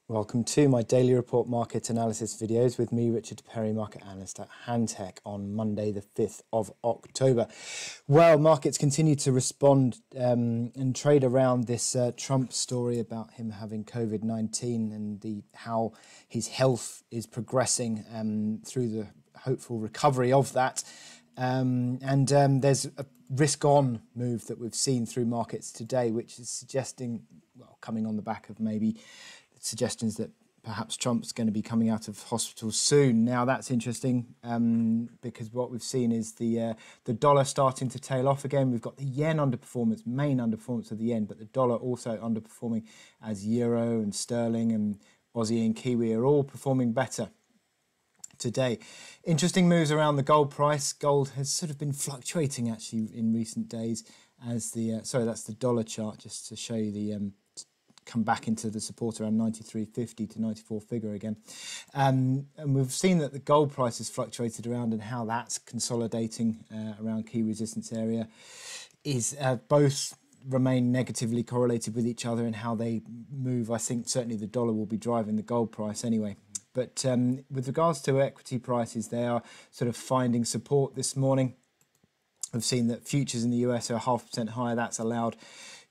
Welcome to my daily report market analysis videos with me, Richard Perry, market analyst at Hantec on Monday, the 5th of October. Well, markets continue to respond and trade around this Trump story about him having COVID-19 and how his health is progressing through the hopeful recovery of that. There's a risk-on move that we've seen through markets today, which is suggesting, well, coming on the back of maybe suggestions that perhaps Trump's going to be coming out of hospital soon. Now that's interesting because what we've seen is the dollar starting to tail off again. We've got the yen underperformance, main underperformance of the yen, but the dollar also underperforming as euro and sterling and Aussie and Kiwi are all performing better today. Interesting moves around the gold price. Gold has sort of been fluctuating actually in recent days as the that's the dollar chart, just to show you the come back into the support around 93.50 to 94 figure again. And we've seen that the gold price has fluctuated around and how that's consolidating around key resistance area is both remain negatively correlated with each other and how they move. I think certainly the dollar will be driving the gold price anyway. But with regards to equity prices, they are sort of finding support this morning. We've seen that futures in the US are 0.5% higher. That's allowed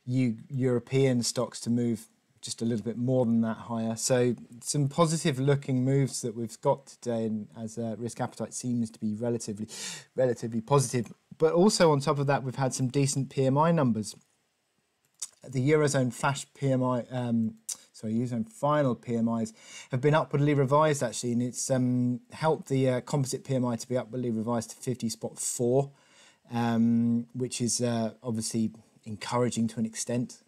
European stocks to move just a little bit more than that higher. So some positive looking moves that we've got today, and as risk appetite seems to be relatively positive. But also on top of that, we've had some decent PMI numbers. The Eurozone flash PMI, Eurozone final PMIs have been upwardly revised actually, and it's helped the composite PMI to be upwardly revised to 50.4, which is obviously encouraging to an extent,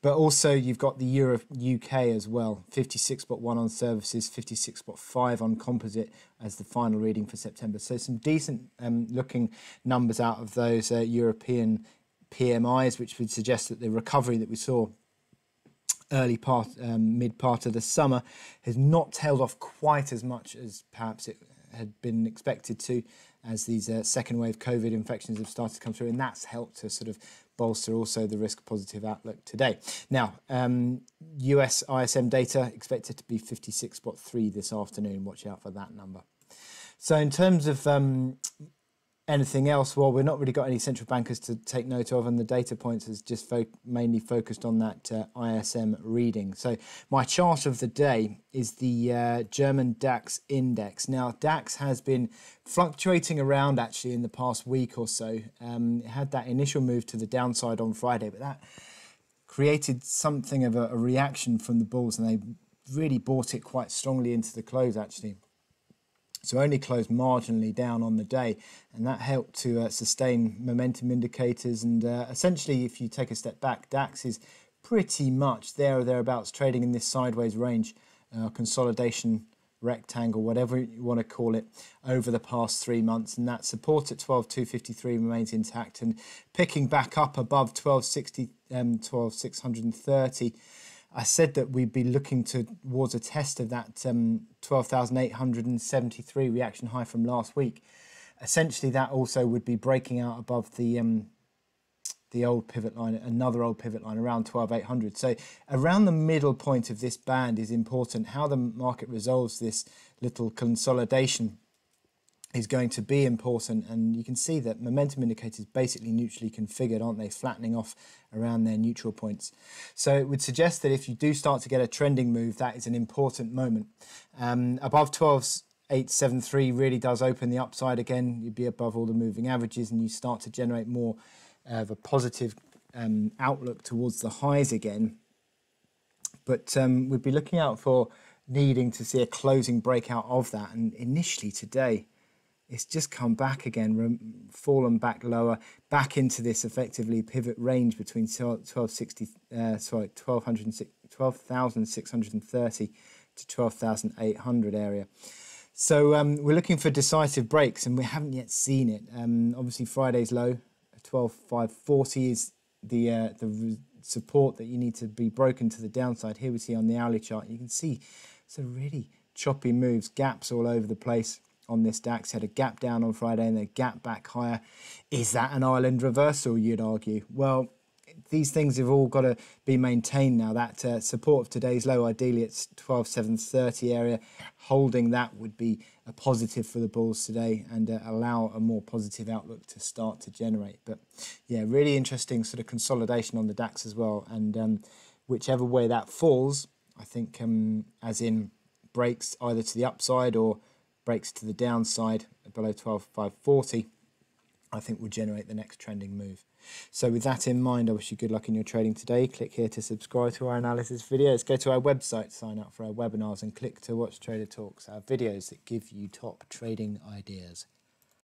but also you've got the Euro UK as well, 56.1 on services, 56.5 on composite as the final reading for September. So some decent looking numbers out of those European PMIs, which would suggest that the recovery that we saw mid part of the summer has not tailed off quite as much as perhaps it had been expected to, as these second wave COVID infections have started to come through, and that's helped to sort of bolster also the risk positive outlook today. Now, US ISM data expected to be 56.3 this afternoon. Watch out for that number. So in terms of anything else, well, we've not really got any central bankers to take note of, and the data points is just mainly focused on that ISM reading. So my chart of the day is the German DAX index. Now, DAX has been fluctuating around actually in the past week or so. It had that initial move to the downside on Friday, but that created something of a reaction from the bulls, and they really bought it quite strongly into the close actually. So only closed marginally down on the day, and that helped to sustain momentum indicators. And essentially, if you take a step back, DAX is pretty much there or thereabouts, trading in this sideways range, consolidation rectangle, whatever you want to call it, over the past 3 months. And that support at 12,253 remains intact, and picking back up above 1260, 12,630. I said that we'd be looking towards a test of that 12,873 reaction high from last week. Essentially, that also would be breaking out above the old pivot line, another old pivot line around 12,800. So around the middle point of this band is important. How the market resolves this little consolidation is going to be important, and you can see that momentum indicators basically neutrally configured, aren't they, flattening off around their neutral points. So it would suggest that if you do start to get a trending move, that is an important moment. Above 12,873 really does open the upside again. You'd be above all the moving averages, and you start to generate more of a positive outlook towards the highs again. But we'd be looking out for needing to see a closing breakout of that, and initially today it's just come back again, fallen back lower, back into this effectively pivot range between 12,630 to 12,800 area. So we're looking for decisive breaks, and we haven't yet seen it. Obviously, Friday's low, 12,540 is the support that you need to be broken to the downside. Here we see on the hourly chart, you can see some really choppy moves, gaps all over the place. On this DAX, had a gap down on Friday and a gap back higher. Is that an island reversal, you'd argue? Well, these things have all got to be maintained now. That support of today's low, ideally it's 12,730 area. Holding that would be a positive for the bulls today and allow a more positive outlook to start to generate. But yeah, really interesting sort of consolidation on the DAX as well. And whichever way that falls, I think as in breaks either to the upside or breaks to the downside below 12,540, I think will generate the next trending move. So with that in mind, I wish you good luck in your trading today. Click here to subscribe to our analysis videos. Go to our website, sign up for our webinars, and click to watch Trader Talks, our videos that give you top trading ideas.